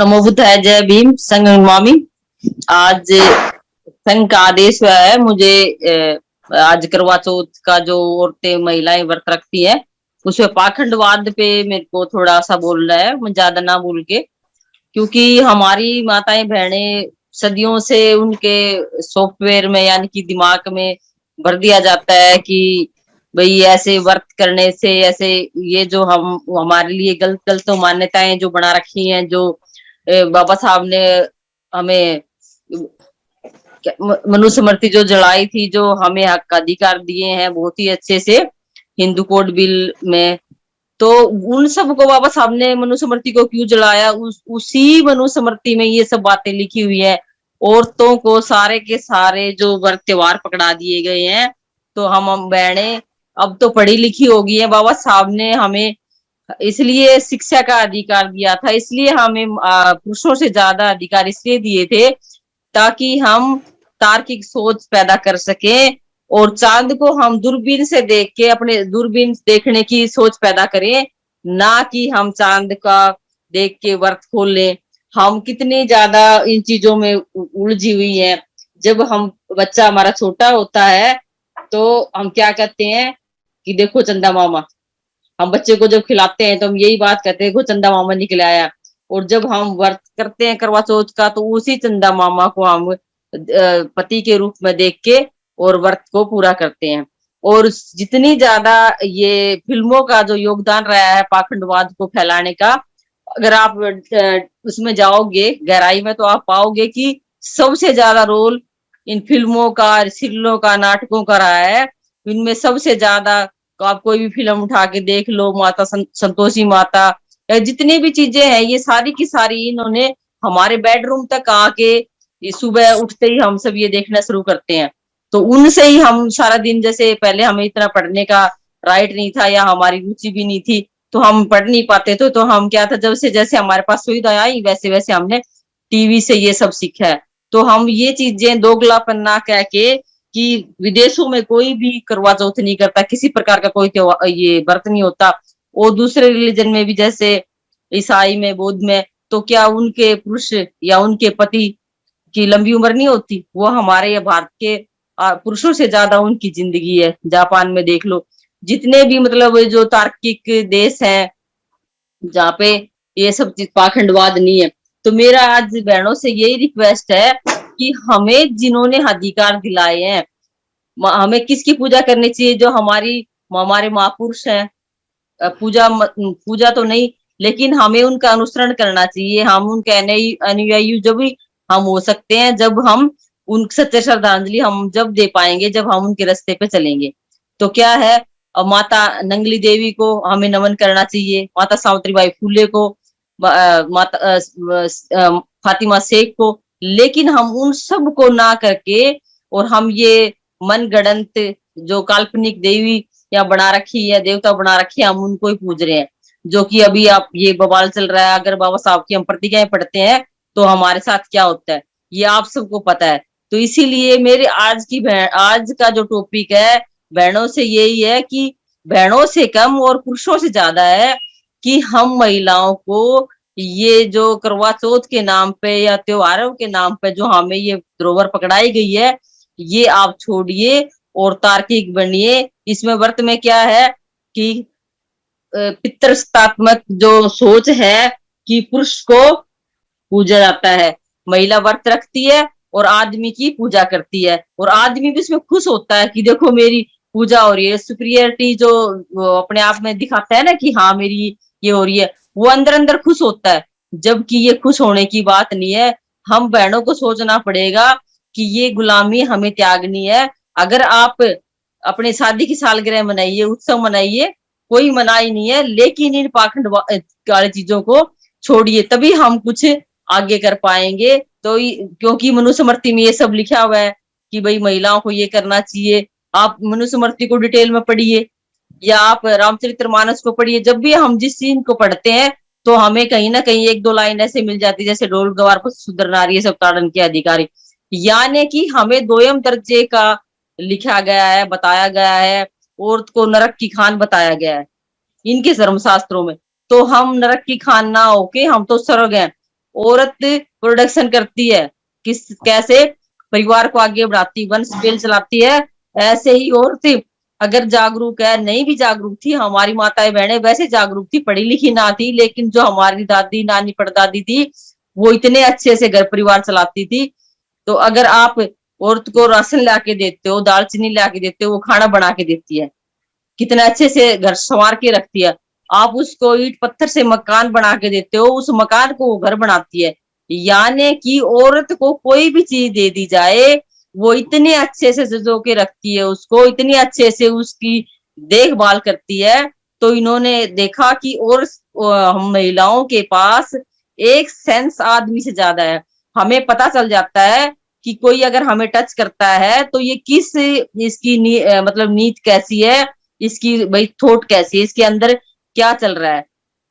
नमो बुद्धाय, जय भीम। संघ नमामि। आज संघ का आदेश हुआ है मुझे। आज करवा चौथ का जो औरतें महिलाएं व्रत रखती है, उसमें पाखंडवाद पे मेरे को थोड़ा सा बोलना है, मैं ज्यादा ना बोल के। क्योंकि हमारी माताएं बहनें सदियों से उनके सॉफ्टवेयर में यानी कि दिमाग में भर दिया जाता है कि भाई ऐसे व्रत करने से ऐसे, ये जो हम हमारे लिए गलत गलत मान्यताएं जो बना रखी हैं, जो बाबा साहब ने हमें मनुस्मृति जो जलाई थी, जो हमें हक का अधिकार दिए हैं बहुत ही अच्छे से हिंदू कोड बिल में। तो उन सब को बाबा साहब ने मनुस्मृति को क्यों जलाया? उसी मनुस्मृति में ये सब बातें लिखी हुई है। औरतों को सारे के सारे जो व्रत त्योहार पकड़ा दिए गए हैं। तो हम बहनें अब तो पढ़ी लिखी होगी है, बाबा साहब ने हमें इसलिए शिक्षा का अधिकार दिया था, इसलिए हमें पुरुषों से ज्यादा अधिकार इसलिए दिए थे ताकि हम तार्किक सोच पैदा कर सके और चांद को हम दूरबीन से देख के अपने दूरबीन देखने की सोच पैदा करें, ना कि हम चांद का देख के व्रत खोल लें। हम कितनी ज्यादा इन चीजों में उलझी हुई है। जब हम बच्चा हमारा छोटा होता है तो हम क्या कहते हैं कि देखो चंदा मामा। हम बच्चे को जब खिलाते हैं तो हम यही बात कहते हैं, देखो चंदा मामा निकल आया। और जब हम व्रत करते हैं करवा चौथ का, तो उसी चंदा मामा को हम पति के रूप में देख के और व्रत को पूरा करते हैं। और जितनी ज्यादा ये फिल्मों का जो योगदान रहा है पाखंडवाद को फैलाने का, अगर आप उसमें जाओगे गहराई में तो आप पाओगे कि सबसे ज्यादा रोल इन फिल्मों का, सीरियलों का, नाटकों का रहा है। इनमें सबसे ज्यादा, तो आप कोई भी फिल्म उठा के देख लो, माता संतोषी माता, जितनी भी चीजें हैं ये सारी की सारी इन्होंने हमारे बेडरूम तक आके, सुबह उठते ही हम सब ये देखना शुरू करते हैं। तो उनसे ही हम सारा दिन, जैसे पहले हमें इतना पढ़ने का राइट नहीं था या हमारी रुचि भी नहीं थी, तो हम पढ़ नहीं पाते थे। तो हम क्या था, जब से जैसे हमारे पास सुविधा आई वैसे वैसे हमने टीवी से ये सब सीखा है। तो हम ये चीजें दोगलापन ना कह के कि विदेशों में कोई भी करवा चौथ नहीं करता, किसी प्रकार का कोई त्योहार ये व्रत नहीं होता। और दूसरे रिलीजन में भी, जैसे ईसाई में, बौद्ध में, तो क्या उनके पुरुष या उनके पति की लंबी उम्र नहीं होती? वो हमारे या भारत के पुरुषों से ज्यादा उनकी जिंदगी है। जापान में देख लो, जितने भी मतलब जो तार्किक देश हैं जहाँ पे ये सब चीज पाखंडवाद नहीं है। तो मेरा आज बहनों से यही रिक्वेस्ट है कि हमें जिन्होंने अधिकार दिलाए हैं, हमें किसकी पूजा करनी चाहिए? जो हमारे महापुरुष हैं। पूजा तो नहीं, लेकिन हमें उनका अनुसरण करना चाहिए। हम उनके अनुयायी जब भी हम हो सकते हैं, जब हम उन सच्चे श्रद्धांजलि हम जब दे पाएंगे, जब हम उनके रास्ते पे चलेंगे। तो क्या है, माता नंगली देवी को हमें नमन करना चाहिए, माता सावित्रीबाई फुले को, माता फातिमा शेख को। लेकिन हम उन सब को ना करके और हम ये मन गढ़ंत जो काल्पनिक देवी या बना रखी है, देवता बना रखी है, हम उनको ही पूज रहे हैं। जो कि अभी आप ये बवाल चल रहा है, अगर बाबा साहब की हम प्रतिज्ञाएं पढ़ते हैं तो हमारे साथ क्या होता है ये आप सबको पता है। तो इसीलिए मेरे आज का जो टॉपिक है बहनों से यही है कि बहनों से कम और पुरुषों से ज्यादा है कि हम महिलाओं को ये जो करवा चौथ के नाम पे या त्योहारों के नाम पे जो हमें ये धरोहर पकड़ाई गई है, ये आप छोड़िए और तार्किक बनिए। इसमें व्रत में क्या है कि पितृसत्तात्मक जो सोच है कि पुरुष को पूजा जाता है, महिला व्रत रखती है और आदमी की पूजा करती है। और आदमी भी इसमें खुश होता है कि देखो मेरी पूजा हो रही है। सुपीरियरिटी जो अपने आप में दिखाता है ना कि हाँ मेरी ये हो रही है, वो अंदर अंदर खुश होता है। जबकि ये खुश होने की बात नहीं है। हम बहनों को सोचना पड़ेगा कि ये गुलामी हमें त्यागनी है। अगर आप अपने शादी की सालगिरह मनाइए, उत्सव मनाइए, कोई मना ही नहीं है, लेकिन इन पाखंड वाली चीजों को छोड़िए, तभी हम कुछ आगे कर पाएंगे। तो क्योंकि मनुस्मृति में ये सब लिखा हुआ है कि भाई महिलाओं को ये करना चाहिए। आप मनुस्मृति को डिटेल में पढ़िए या आप रामचरितमानस को पढ़िए। जब भी हम जिस चीज को पढ़ते हैं तो हमें कहीं ना कहीं एक दो लाइन ऐसे मिल जाती है, जैसे डोल गवार पर सुधर नारी सब ताड़न के अधिकारी, यानी कि हमें दोयम दर्जे का लिखा गया है, बताया गया है। औरत को नरक की खान बताया गया है इनके धर्मशास्त्रों में। तो हम नरक की खान ना होके हम तो स्वर्ग हैं। औरत प्रोडक्शन करती है, किस कैसे परिवार को आगे बढ़ाती, वंश वेल चलाती है, ऐसे ही औरत अगर जागरूक है, नहीं भी जागरूक थी, हमारी माताएं बहनें वैसे जागरूक थी, पढ़ी लिखी ना थी, लेकिन जो हमारी दादी नानी परदादी थी वो इतने अच्छे से घर परिवार चलाती थी। तो अगर आप औरत को राशन ला के देते हो, दालचीनी ला के देते हो, वो खाना बना के देती है, कितना अच्छे से घर संवार के रखती है। आप उसको ईंट पत्थर से मकान बना के देते हो, उस मकान को वो घर बनाती है। यानी कि औरत को कोई भी चीज दे दी जाए, वो इतने अच्छे से सजो के रखती है, उसको इतने अच्छे से उसकी देखभाल करती है। तो इन्होंने देखा कि और हम महिलाओं के पास एक सेंस आदमी से ज्यादा है। हमें पता चल जाता है कि कोई अगर हमें टच करता है तो ये किस इसकी मतलब नीत कैसी है, इसकी भाई थॉट कैसी है, इसके अंदर क्या चल रहा है।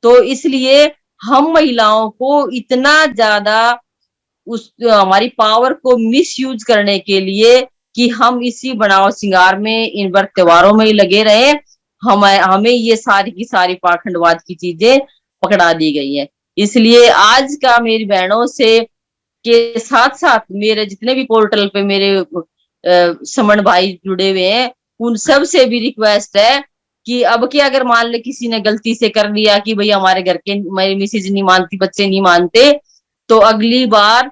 तो इसलिए हम महिलाओं को इतना ज्यादा उस हमारी पावर को मिस यूज करने के लिए कि हम इसी बनाव श्रृंगार में इन व्रत त्योहारों में ही लगे रहे, हमें ये सारी की सारी पाखंडवाद की चीजें पकड़ा दी गई है। इसलिए आज का मेरी बहनों से के साथ साथ मेरे जितने भी पोर्टल पे मेरे समण भाई जुड़े हुए हैं, उन सब से भी रिक्वेस्ट है कि अब क्या अगर मान ले किसी ने गलती से कर लिया कि भाई हमारे घर के मेरी मिसेज नहीं मानती, बच्चे नहीं मानते, तो अगली बार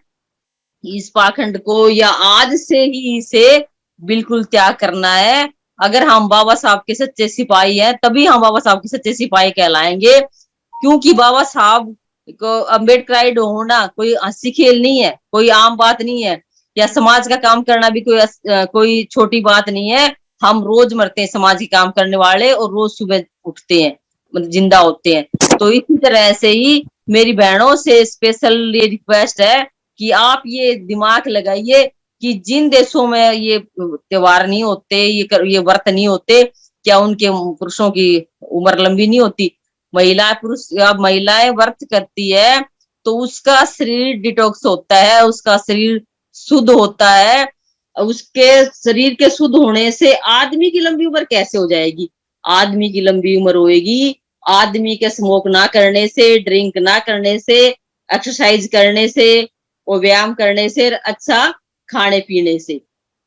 इस पाखंड को या आज से ही इसे बिल्कुल त्याग करना है। अगर हम बाबा साहब के सच्चे सिपाही हैं तभी हम बाबा साहब के सच्चे सिपाही कहलाएंगे, क्योंकि बाबा साहब को अम्बेडकराइड होना कोई हंसी खेल नहीं है, कोई आम बात नहीं है, या समाज का काम करना भी कोई छोटी बात नहीं है। हम रोज मरते हैं समाज के काम करने वाले, और रोज सुबह उठते हैं, मतलब जिंदा होते हैं। तो इसी तरह से ही मेरी बहनों से स्पेशल ये रिक्वेस्ट है कि आप ये दिमाग लगाइए कि जिन देशों में ये त्योहार नहीं होते, ये व्रत नहीं होते, क्या उनके पुरुषों की उम्र लंबी नहीं होती? महिला पुरुष अब महिलाएं व्रत करती है तो उसका शरीर डिटॉक्स होता है, उसका शरीर शुद्ध होता है। उसके शरीर के शुद्ध होने से आदमी की लंबी उम्र कैसे हो जाएगी? आदमी की लंबी उम्र होएगी आदमी के स्मोक ना करने से, ड्रिंक ना करने से, एक्सरसाइज करने से और व्यायाम करने से, अच्छा खाने पीने से,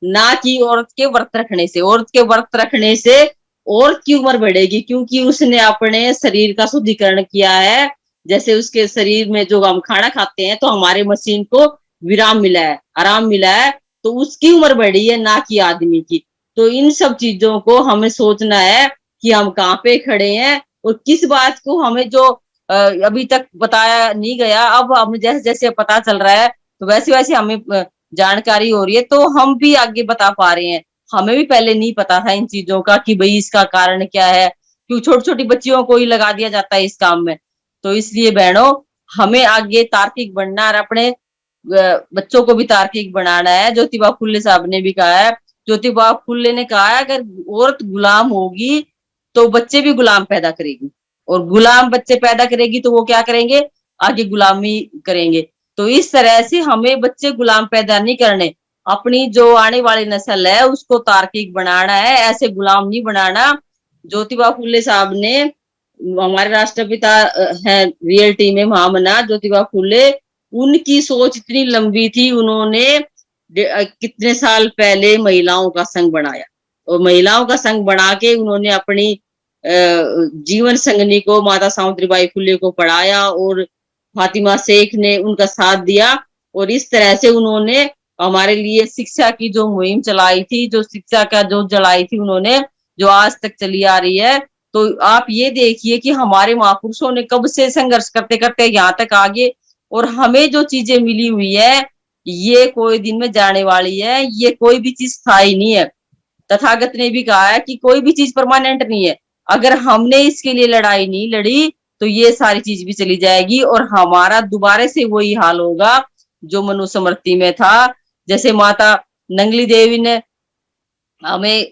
ना कि औरत के व्रत रखने से। औरत के व्रत रखने से औरत की उम्र बढ़ेगी, क्योंकि उसने अपने शरीर का शुद्धिकरण किया है। जैसे उसके शरीर में जो हम खाना खाते हैं तो हमारे मशीन को विराम मिला है, आराम मिला है, तो उसकी उम्र बढ़ी है, ना कि आदमी की। तो इन सब चीजों को हमें सोचना है कि हम कहाँ पे खड़े हैं और किस बात को हमें जो अभी तक बताया नहीं गया, अब हमें जैसे जैसे पता चल रहा है तो वैसे वैसे हमें जानकारी हो रही है, तो हम भी आगे बता पा रहे हैं। हमें भी पहले नहीं पता था इन चीजों का कि भाई इसका कारण क्या है, क्यों छोटी छोटी बच्चियों को ही लगा दिया जाता है इस काम में। तो इसलिए बहनों, हमें आगे तार्किक बनना और अपने बच्चों को भी तार्किक बनाना है। ज्योतिबा फुले साहब ने भी कहा है, ज्योतिबा फुले ने कहा है, अगर औरत गुलाम होगी तो बच्चे भी गुलाम पैदा करेगी, और गुलाम बच्चे पैदा करेगी तो वो क्या करेंगे? आगे गुलामी करेंगे। तो इस तरह से हमें बच्चे गुलाम पैदा नहीं करने, अपनी जो आने वाली नस्ल है उसको तार्किक बनाना है, ऐसे गुलाम नहीं बनाना। ज्योतिबा फुले साहब ने, हमारे राष्ट्रपिता हैं रियलिटी में महामना ज्योतिबा फुले, उनकी सोच इतनी लंबी थी, उन्होंने कितने साल पहले महिलाओं का संघ बनाया, और महिलाओं का संघ बना के उन्होंने अपनी जीवन संगनी को माता सावित्रीबाई फुले को पढ़ाया, और फातिमा शेख ने उनका साथ दिया। और इस तरह से उन्होंने हमारे लिए शिक्षा की जो मुहिम चलाई थी, जो शिक्षा का जो जलाई थी उन्होंने, जो आज तक चली आ रही है। तो आप ये देखिए कि हमारे महापुरुषों ने कब से संघर्ष करते करते यहाँ तक आगे, और हमें जो चीजें मिली हुई है ये कोई दिन में जाने वाली है, ये कोई भी चीज स्थायी नहीं है। तथागत ने भी कहा है कि कोई भी चीज परमानेंट नहीं है, अगर हमने इसके लिए लड़ाई नहीं लड़ी तो ये सारी चीज भी चली जाएगी, और हमारा दोबारा से वही हाल होगा जो मनुस्मृति में था। जैसे माता नंगली देवी ने हमें,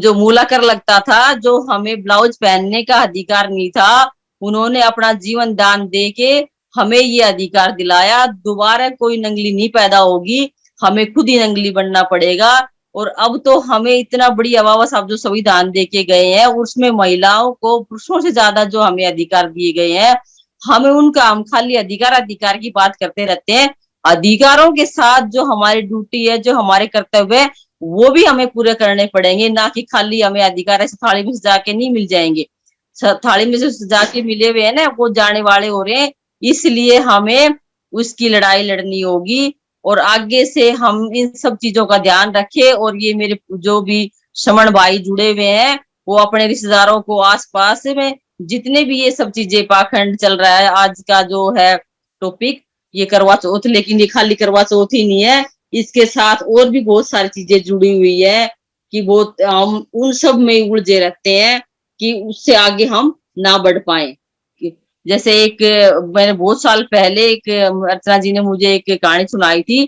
जो मूला कर लगता था, जो हमें ब्लाउज पहनने का अधिकार नहीं था, उन्होंने अपना जीवन दान दे के हमें ये अधिकार दिलाया। दोबारा कोई नंगली नहीं पैदा होगी, हमें खुद ही नंगली बनना पड़ेगा। और अब तो हमें इतना बड़ी बाबा साहब जो संविधान दे के गए हैं, उसमें महिलाओं को पुरुषों से ज्यादा जो हमें अधिकार दिए गए हैं, हम खाली अधिकार अधिकार की बात करते रहते हैं। अधिकारों के साथ जो हमारी ड्यूटी है, जो हमारे कर्तव्य है, वो भी हमें पूरे करने पड़ेंगे, ना कि खाली हमें अधिकार ऐसे थाली में सजा के नहीं मिल जाएंगे। थाली में जो सजा के मिले हुए हैं ना, वो जाने वाले हो रहे हैं। इसलिए हमें उसकी लड़ाई लड़नी होगी, और आगे से हम इन सब चीजों का ध्यान रखें। और ये मेरे जो भी श्रमण भाई जुड़े हुए हैं, वो अपने रिश्तेदारों को आस पास में जितने भी ये सब चीजें पाखंड चल रहा है, आज का जो है टॉपिक, ये करवा चौथ, लेकिन ये खाली करवा चौथ ही नहीं है, इसके साथ और भी बहुत सारी चीजें जुड़ी हुई है, कि बहुत हम उन सब में उलझे रहते हैं कि उससे आगे हम ना बढ़ पाए। जैसे एक, मैंने बहुत साल पहले एक अर्चना जी ने मुझे एक कहानी सुनाई थी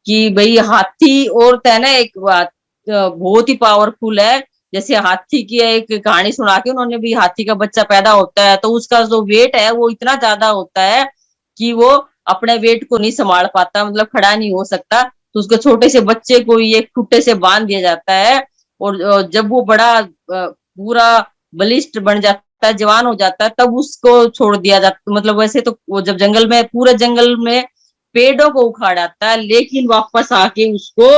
कि भाई हाथी और है ना, एक बात बहुत ही पावरफुल है। जैसे हाथी की एक कहानी सुना के उन्होंने भी, हाथी का बच्चा पैदा होता है तो उसका जो वेट है वो इतना ज्यादा होता है कि वो अपने वेट को नहीं संभाल पाता, मतलब खड़ा नहीं हो सकता। तो उसको छोटे से बच्चे को ये खुट्टे से बांध दिया जाता है, और जब वो बड़ा पूरा बलिष्ठ बन जाता है, जवान हो जाता है, तब उसको छोड़ दिया जाता। मतलब वैसे तो वो जब जंगल में, पूरे जंगल में पेड़ों को उखाड़ आता है, लेकिन वापस आके उसको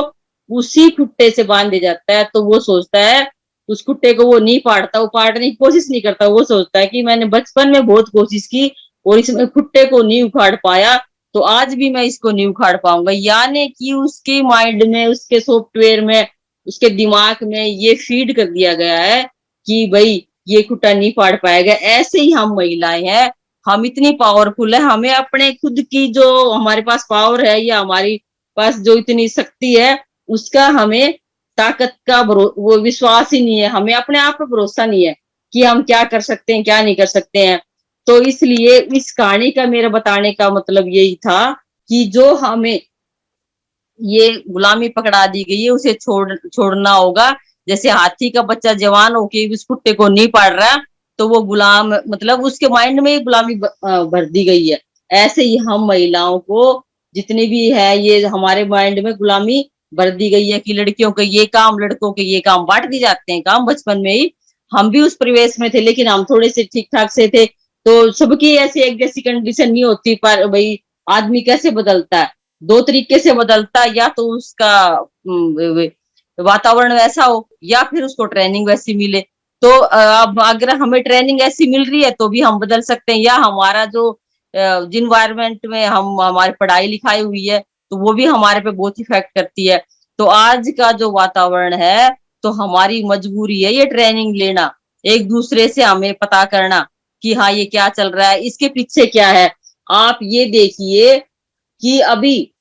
उसी खुट्टे से बांध दिया जाता है। तो वो सोचता है, उस खुट्टे को वो नहीं पाड़ता, वो पाड़ने की कोशिश नहीं करता। वो सोचता है कि मैंने बचपन में बहुत कोशिश की और इसमें खुट्टे को नहीं उखाड़ पाया, तो आज भी मैं इसको नहीं उखाड़ पाऊंगा। यानी कि उसके माइंड में, उसके सॉफ्टवेयर में, उसके दिमाग में ये फीड कर दिया गया है कि भाई ये खुट्टा नहीं फाड़ पाएगा। ऐसे ही हम महिलाएं हैं, हम इतनी पावरफुल है, हमें अपने खुद की जो हमारे पास पावर है, या हमारी पास जो इतनी शक्ति है, उसका हमें ताकत का वो विश्वास ही नहीं है। हमें अपने आप पर भरोसा नहीं है कि हम क्या कर सकते हैं, क्या नहीं कर सकते हैं। तो इसलिए इस कहानी का मेरा बताने का मतलब यही था कि जो हमें ये गुलामी पकड़ा दी गई है, उसे छोड़ना होगा। जैसे हाथी का बच्चा जवान होके उस कुत्ते को नहीं पाड़ रहा, तो वो गुलाम, मतलब उसके माइंड में गुलामी भर दी गई है। ऐसे ही हम महिलाओं को जितनी भी है, ये हमारे माइंड में गुलामी भर दी गई है कि लड़कियों के ये काम, लड़कों के ये काम, बांट दी जाते हैं काम बचपन में ही। हम भी उस परिवेश में थे, लेकिन हम थोड़े से ठीक ठाक से थे, तो सबकी ऐसी एक जैसी कंडीशन नहीं होती। पर भाई आदमी कैसे बदलता है, दो तरीके से बदलता है, या तो उसका वातावरण वैसा हो, या फिर उसको ट्रेनिंग वैसी मिले। तो अब अगर हमें ट्रेनिंग ऐसी मिल रही है तो भी हम बदल सकते हैं, या हमारा जो इन्वायरमेंट में हम हमारी पढ़ाई लिखाई हुई है, तो वो भी हमारे पे बहुत इफेक्ट करती है। तो आज का जो वातावरण है, तो हमारी मजबूरी है ये ट्रेनिंग लेना, एक दूसरे से हमें पता करना कि हाँ ये क्या चल रहा है, इसके पीछे क्या है। आप ये देखिए कि अभी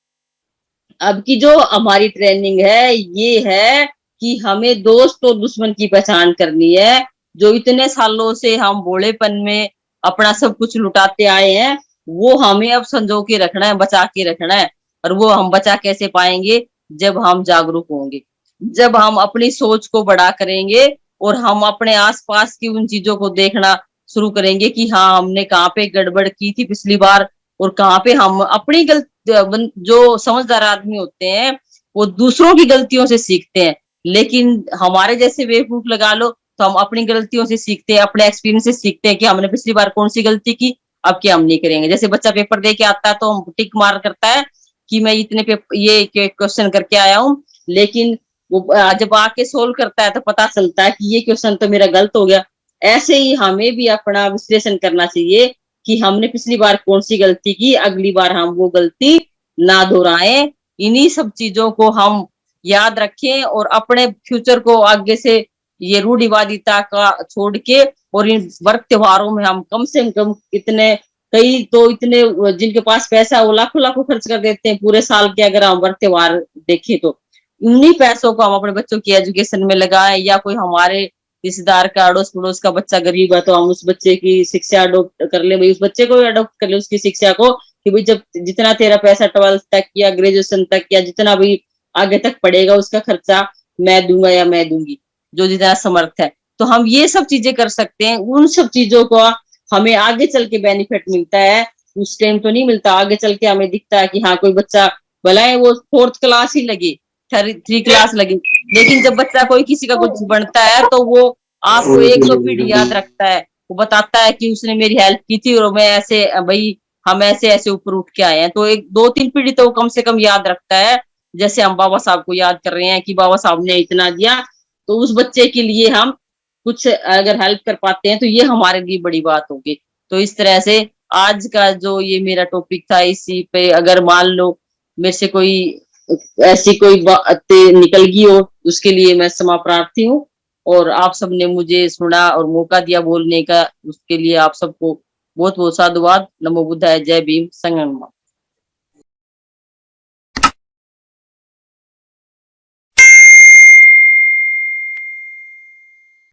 अब की जो हमारी ट्रेनिंग है, ये है कि हमें दोस्त और दुश्मन की पहचान करनी है। जो इतने सालों से हम भोलेपन में अपना सब कुछ लुटाते आए हैं, वो हमें अब संजो के रखना है, बचा के रखना है। और वो हम बचा कैसे पाएंगे, जब हम जागरूक होंगे, जब हम अपनी सोच को बड़ा करेंगे, और हम अपने आसपास की उन चीजों को देखना शुरू करेंगे कि हाँ हमने कहाँ पे गड़बड़ की थी पिछली बार, और कहाँ पे हम अपनी गलती। जो समझदार आदमी होते हैं वो दूसरों की गलतियों से सीखते हैं, लेकिन हमारे जैसे बेवकूफ लगा लो, तो हम अपनी गलतियों से सीखते हैं, अपने एक्सपीरियंस से सीखते हैं कि हमने पिछली बार कौन सी गलती की, अब क्या हम नहीं करेंगे। जैसे बच्चा पेपर दे के आता है तो हम टिक मार करता है कि मैं इतने ये क्वेश्चन करके आया हूँ, लेकिन वो जब आके सोल्व करता है तो पता चलता है कि ये क्वेश्चन तो मेरा गलत हो गया। ऐसे ही हमें भी अपना विश्लेषण करना चाहिए कि हमने पिछली बार कौन सी गलती की, अगली बार हम वो गलती ना दोहराएं। इन्हीं सब चीजों को हम याद रखें, और अपने फ्यूचर को आगे से ये रूढ़िवादिता का छोड़ के, और इन वर्क त्योहारों में हम कम से कम इतने, कई तो इतने जिनके पास पैसा है वो लाखों लाखों खर्च कर देते हैं पूरे साल के, अगर हम वर्क त्योहार देखें तो उन्हीं पैसों को हम अपने बच्चों की एजुकेशन में लगाएं। या कोई हमारे रिश्तेदार का, अड़ोस पड़ोस का बच्चा गरीब है, तो हम उस बच्चे की शिक्षा अडोप्ट कर ले, भाई उस बच्चे को अडोप्ट कर ले उसकी शिक्षा को, कि भाई जब जितना तेरा पैसा 12th तक या ग्रेजुएशन तक या जितना भी आगे तक पड़ेगा, उसका खर्चा मैं दूंगा या मैं दूंगी, जो जितना समर्थ है। तो हम ये सब चीजें कर सकते हैं। उन सब चीजों को हमें आगे चल के बेनिफिट मिलता है, उस टाइम तो नहीं मिलता। आगे चल के हमें दिखता है कि हाँ कोई बच्चा भला है वो 4th क्लास ही लगे, 3 क्लास लगे, लेकिन जब बच्चा कोई किसी का कुछ बनता है तो वो आपको 1-2 पीढ़ी याद रखता है वो बताता है कि उसने मेरी हेल्प की थी और मैं ऐसे भाई हम ऐसे ऐसे ऊपर उठ के आए हैं। तो एक 2-3 पीढ़ी तो कम से कम याद रखता है, जैसे हम बाबा साहब को याद कर रहे हैं कि बाबा साहब ने इतना दिया, तो उस बच्चे के लिए हम कुछ अगर हेल्प कर पाते हैं तो ये हमारे लिए बड़ी बात होगी। तो इस तरह से आज का जो ये मेरा टॉपिक था, इसी पे अगर मान लो मेरे से कोई ऐसी कोई बातें निकल गई हो, उसके लिए मैं क्षमा प्रार्थी हूँ। और आप सबने मुझे सुना और मौका दिया बोलने का, उसके लिए आप सबको बहुत बहुत साधुवाद। नमो बुद्धाय, जय भीम, संगम।